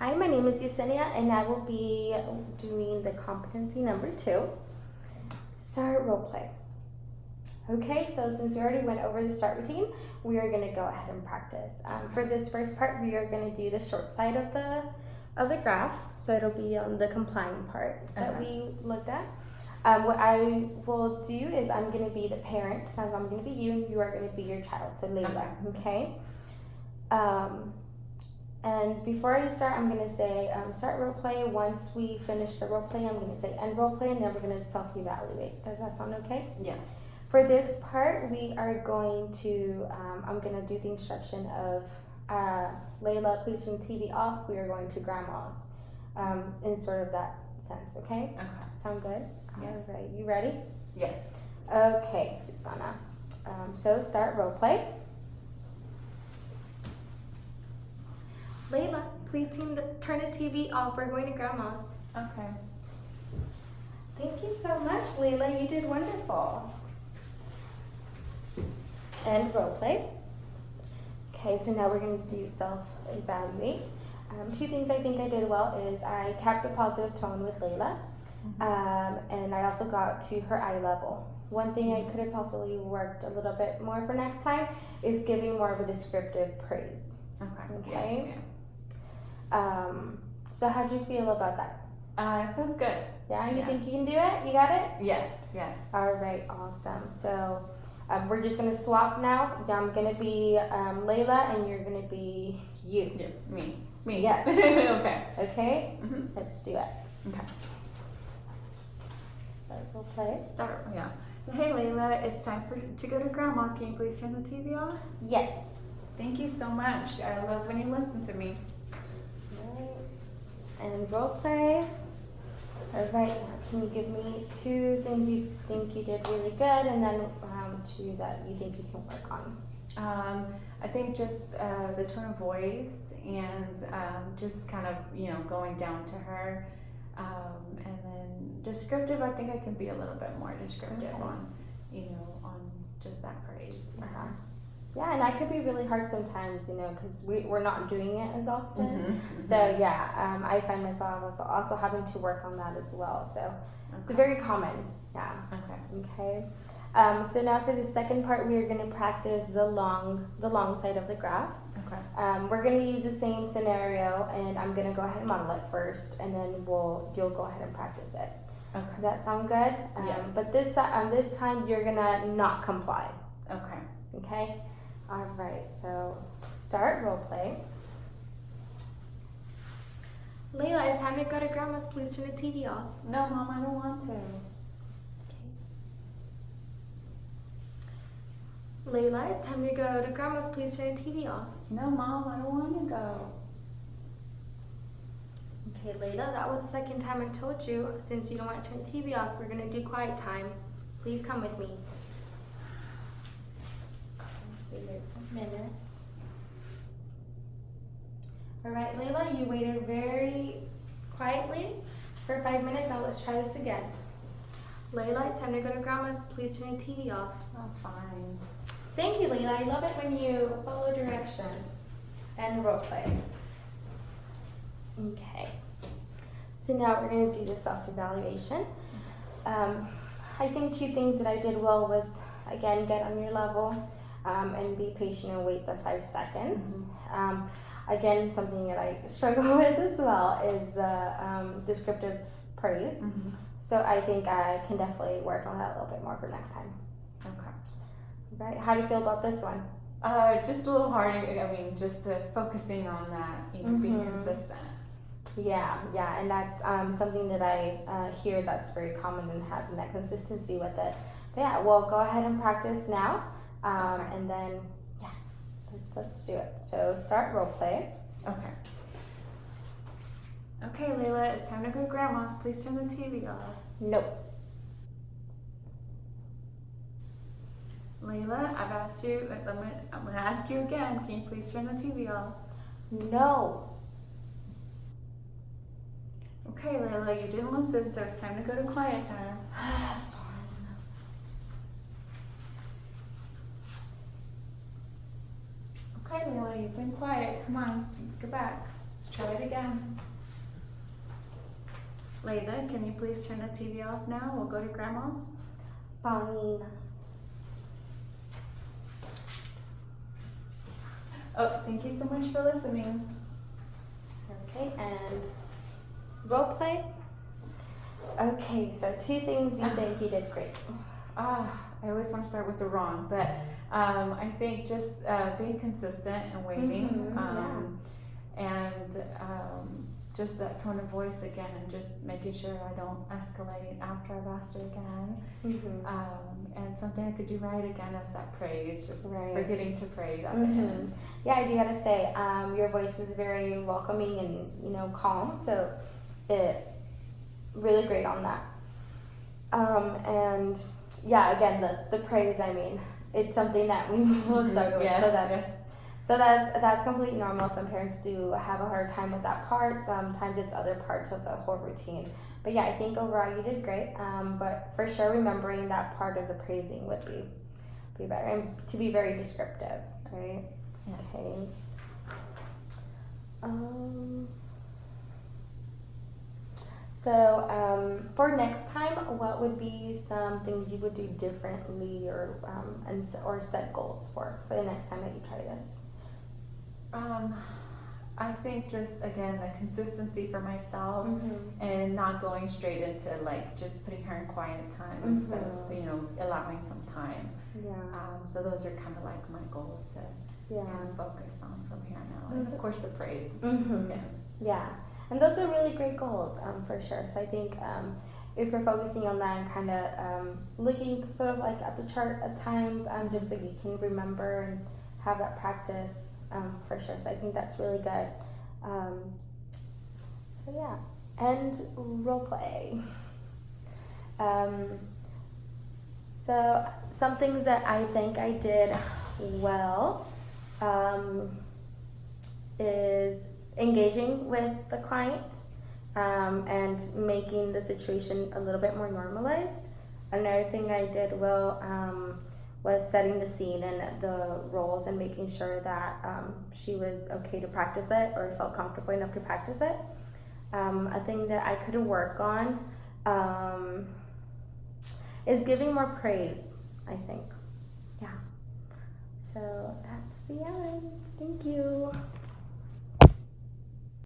Hi, my name is Yesenia, and I will be doing the competency number 2. Start role play. Okay, so since we already went over the start routine, we are going to go ahead and practice. For this first part, we are going to do the short side of the graph, so it'll be on the complying part that we looked at. What I will do is I'm going to be the parent, so I'm going to be you, and you are going to be your child, so Layla. Okay. And before I start, I'm going to say start role play. Once we finish the role play, I'm going to say end role play, and then we're going to self-evaluate. Does that sound okay? Yeah. For this part, we are going to, I'm going to do the instruction of Layla, please turn the TV off. We are going to grandma's in sort of that sense, okay? Okay. Sound good? Yes. All right. You ready? Yes. Okay, Susanna. So start role play. Layla, please turn the TV off. We're going to grandma's. Okay. Thank you so much, Layla. You did wonderful. And role play. Okay, so now we're going to do self-evaluate. 2 things I think I did well is I kept a positive tone with Layla, and I also got to her eye level. One thing I could have possibly worked a little bit more for next time is giving more of a descriptive praise. Okay. Yeah. So how'd you feel about that? It feels good. Yeah, you think you can do it? You got it? Yes. Yes. All right, awesome. So we're just gonna swap now. I'm gonna be Layla, and you're gonna be you. Yeah. Me. Yes. Okay. Okay. Mhm. Let's do it. Okay. Start role play. Start. Yeah. Hey, Layla, it's time to go to grandma's. Can you please turn the TV off? Yes. Thank you so much. I love when you listen to me. Right. And role play. All right. Now, can you give me 2 things you think you did really good, and then 2 that you think you can work on? I think just the tone of voice and just kind of, going down to her. And then descriptive, I think I can be a little bit more descriptive on just that praise. Yeah, and I could be really hard sometimes, because we're not doing it as often. Mm-hmm. So yeah, I find myself also having to work on that as well. So it's very common. Yeah. Okay. So now for the second part, we are going to practice the long side of the graph. Okay. We're going to use the same scenario, and I'm going to go ahead and model it first, and then you'll go ahead and practice it. Okay. Does that sound good? Yes. But this time you're gonna not comply. Okay. Okay. All right. So start role play. Layla, it's time to go to grandma's. Please turn the TV off. No, Mom, I don't want to. Layla, it's time to go to grandma's. Please turn the TV off. No, Mom, I don't want to go. Okay, Layla, that was the second time I told you. Since you don't want to turn the TV off, we're going to do quiet time. Please come with me. So you're 4 minutes. All right, Layla, you waited very quietly for 5 minutes. Now let's try this again. Layla, it's time to go to grandma's. Please turn the TV off. Oh, fine. Thank you, Layla. I love it when you follow directions and role play. Okay. So now we're going to do the self-evaluation. I think 2 things that I did well was, again, get on your level and be patient and wait the 5 seconds. Again, something that I struggle with as well is the descriptive praise. So I think I can definitely work on that a little bit more for next time. Okay. Right. How do you feel about this one? Just a little hard. I mean, just focusing on that, being consistent. Yeah, and that's something that I hear that's very common in having that consistency with it. But yeah, we'll go ahead and practice now, and then let's do it. So start role play. Okay. Okay, Layla, it's time to go to grandma's. Please turn the TV off. Nope. Layla, I've asked you. I'm gonna ask you again. Can you please turn the TV off? No. Okay, Layla, you didn't listen, so it's time to go to quiet time. Okay, Layla, you've been quiet. Come on, let's go back. Let's try it again. Layla, can you please turn the TV off now? We'll go to Grandma's. Fine. Oh, thank you so much for listening. Okay, and role play. Okay, so 2 things you think you did great. I always want to start with the wrong, but I think just being consistent and waiting, and just that tone of voice again, and just making sure I don't escalate after I've asked her again. And something I could do right again is that praise, just forgetting to praise at the end. Yeah, I do gotta say, your voice was very welcoming and calm, so it really great on that. And yeah, again, the praise, I mean, it's something that we will struggle with. So that's completely normal. Some parents do have a hard time with that part. Sometimes it's other parts of the whole routine. But yeah, I think overall you did great. But for sure, remembering that part of the praising would be better, and to be very descriptive, right? Yes. Okay. So for next time, what would be some things you would do differently, or set goals for the next time that you try this? I think just again the consistency for myself, and not going straight into like just putting her in quiet time instead of allowing some time. So those are kind of like my goals to kind of focus on from here now, and of course the praise. Yeah, and those are really great goals, for sure. So I think if you're focusing on that and kind of looking sort of like at the chart at times, just so you can remember and have that practice, for sure. So I think that's really good. So yeah, and role play. So some things that I think I did well is engaging with the client, and making the situation a little bit more normalized. Another thing I did well was setting the scene and the roles, and making sure that she was okay to practice it, or felt comfortable enough to practice it. A thing that I could work on is giving more praise, I think. Yeah. So that's the end. Thank you.